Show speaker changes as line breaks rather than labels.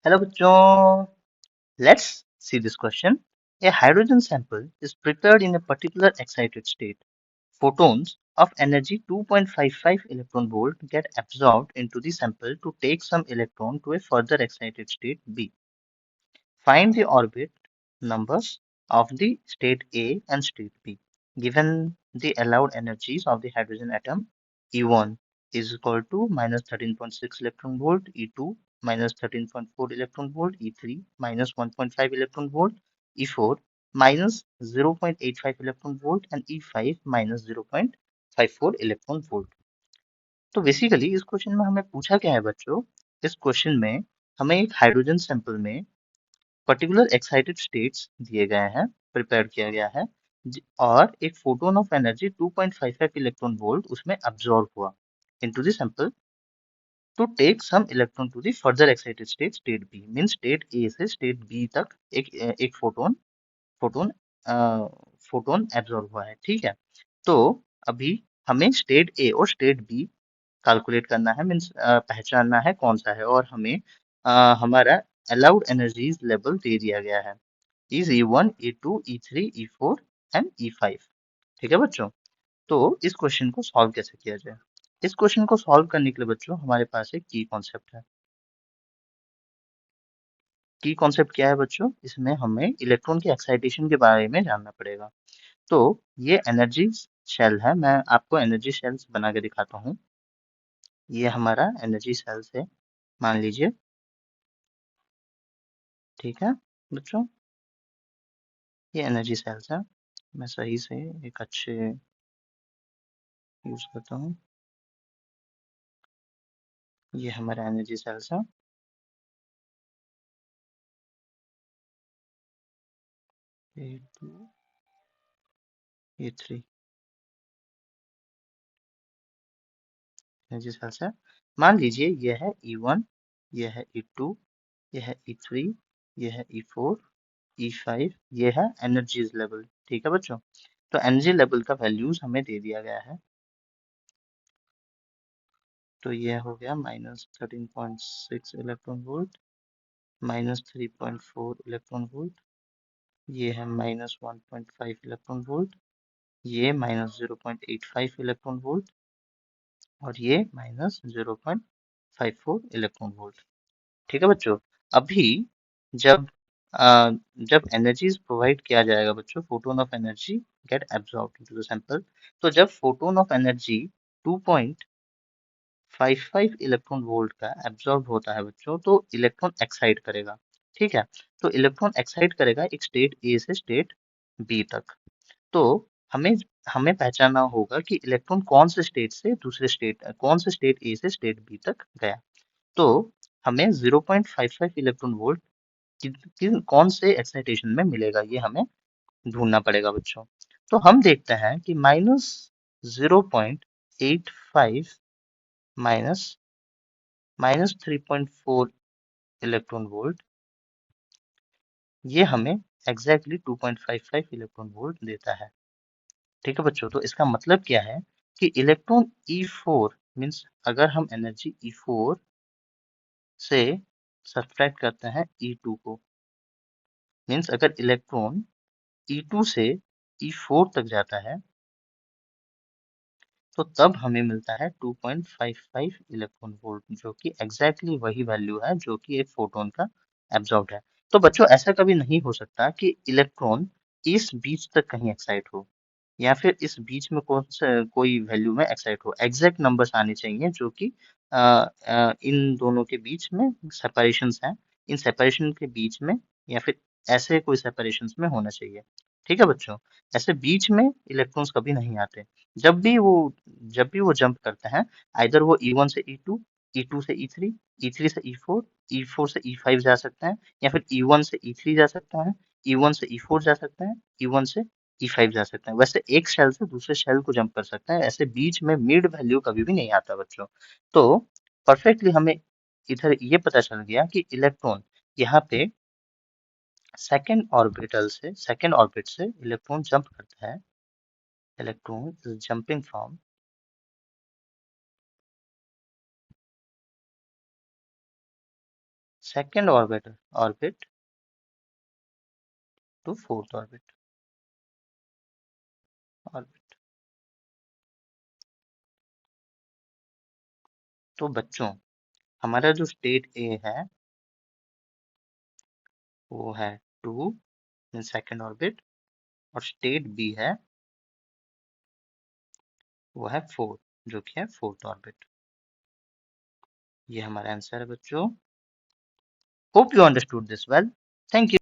Hello बच्चों, let's see this question. A hydrogen sample is prepared in a particular excited state. Photons of energy 2.55 electron volt get absorbed into the sample to take some electron to a further excited state B. Find the orbit numbers of the state A and state B. Given the allowed energies of the hydrogen atom, E1 is equal to minus 13.6 electron volt, E2 minus 13.4 electron volt, E3 minus 1.5 electron volt, E4 minus 0.85 electron volt and E5 minus 0.54 electron volt. तो basically इस question में हमें पूछा क्या है बच्चों। इस question में हमें एक हाइड्रोजन सैंपल में पर्टिकुलर एक्साइटेड स्टेट्स दिए गए हैं, प्रिपेयर किया गया है और एक photon of energy 2.55 electron volt उसमें अब्सॉर्ब हुआ into the sample to take some electron to the further excited state state B. Mean state A से स्टेट बी तक एक फोटोन फोटोन एब्जॉर्ब हुआ है। ठीक है, तो अभी हमें स्टेट ए और स्टेट बी कैलकुलेट करना है, मीन्स पहचानना है कौन सा है और हमें हमारा अलाउड एनर्जीज लेवल दे दिया गया है, is E1, E2, E3, E4 and E5। ठीक है बच्चों, तो इस क्वेश्चन को सॉल्व कैसे किया जाए। इस क्वेश्चन को सॉल्व करने के लिए बच्चों हमारे पास एक की कॉन्सेप्ट है। की कॉन्सेप्ट क्या है बच्चों, इसमें हमें इलेक्ट्रॉन के एक्साइटेशन के बारे में जानना पड़ेगा। तो ये एनर्जी शेल है, मैं आपको एनर्जी शेल्स बना के दिखाता हूँ। ये हमारा एनर्जी सेल्स है, मान लीजिए। ठीक है बच्चों, ये एनर्जी सेल्स है। मैं सही से एक अच्छे यूज करता हूँ। ये हमारा एनर्जी सेल्स है। A2, A3 एनर्जी सेल्स है। मान लीजिए ये है E1, ये है E2, ये है E3, ये है E4, E5, ये है एनर्जीज लेवल। ठीक है बच्चों, तो एनर्जी लेवल का वैल्यूज हमें दे दिया गया है। तो ये हो गया -13.6 इलेक्ट्रॉन वोल्ट, -3.4 इलेक्ट्रॉन वोल्ट, ये है -1.5 इलेक्ट्रॉन वोल्ट, ये -0.85 इलेक्ट्रॉन वोल्ट और ये -0.54 इलेक्ट्रॉन वोल्ट। ठीक है बच्चों, अभी जब जब एनर्जीज प्रोवाइड किया जाएगा बच्चों, photon of energy get absorb into the sample. तो जब photon of energy 2.55 electron volt का एब्जॉर्ब होता है बच्चों, तो इलेक्ट्रॉन एक्साइट करेगा। ठीक है, तो इलेक्ट्रॉन एक्साइट करेगा एक स्टेट ए से स्टेट बी तक। तो हमें हमें पहचानना होगा कि इलेक्ट्रॉन कौन से स्टेट से दूसरे स्टेट, कौन से स्टेट ए से स्टेट बी तक गया। तो हमें 0.55 इलेक्ट्रॉन वोल्ट कौन से एक्साइटेशन में मिलेगा, ये हमें ढूंढना पड़ेगा बच्चों। तो हम देखते हैं कि -0.85 माइनस -3.4 इलेक्ट्रॉन वोल्ट, ये हमें एग्जैक्टली 2.55 इलेक्ट्रॉन वोल्ट देता है। ठीक है बच्चों, तो इसका मतलब क्या है कि इलेक्ट्रॉन E4 मीन्स अगर हम एनर्जी E4 से सब्ट्रैक्ट करते हैं E2 को, मीन्स अगर इलेक्ट्रॉन E2 से E4 तक जाता है तो तब हमें मिलता है 2.55 इलेक्ट्रॉन वोल्ट, जो कि एग्जैक्टली वही वैल्यू है जो कि एक फोटोन का एब्जॉर्ब्ड है। तो बच्चों ऐसा कभी नहीं हो सकता कि इलेक्ट्रॉन इस बीच तक कहीं एक्साइट हो या फिर इस बीच में कौन सा कोई वैल्यू में एक्साइट हो। एग्जैक्ट नंबर्स आने चाहिए जो कि इन दोनों के बीच में सेपरेशंस हैं, इन सेपरेशन के बीच में या फिर ऐसे कोई सेपरेशंस में होना चाहिए। ठीक है बच्चों, ऐसे बीच में इलेक्ट्रॉन्स कभी नहीं आते। जब भी वो जब भी वो जंप करते हैं, आइदर वो E1 से E2, E2 से E3, E3 से E4, E4 से E5 जा सकते हैं या फिर E1 से E3 जा सकते हैं, E1 से E4 जा सकते हैं, E1 से E5 जा सकते हैं। वैसे एक शेल से दूसरे शेल को जंप कर सकते हैं, ऐसे बीच में मिड वैल्यू कभी भी नहीं आता बच्चों। तो परफेक्टली हमें इधर ये पता चल गया कि इलेक्ट्रॉन यहाँ पे सेकेंड ऑर्बिट से इलेक्ट्रॉन जंप करता है। Electron is jumping from second orbit to fourth orbit। तो बच्चों, हमारा जो स्टेट ए है वो है 2 इन सेकेंड ऑर्बिट, और स्टेट बी है वो है 4, जो कि है फोर्थ ऑर्बिट। ये हमारा आंसर है बच्चों। Hope you understood this well. Thank you.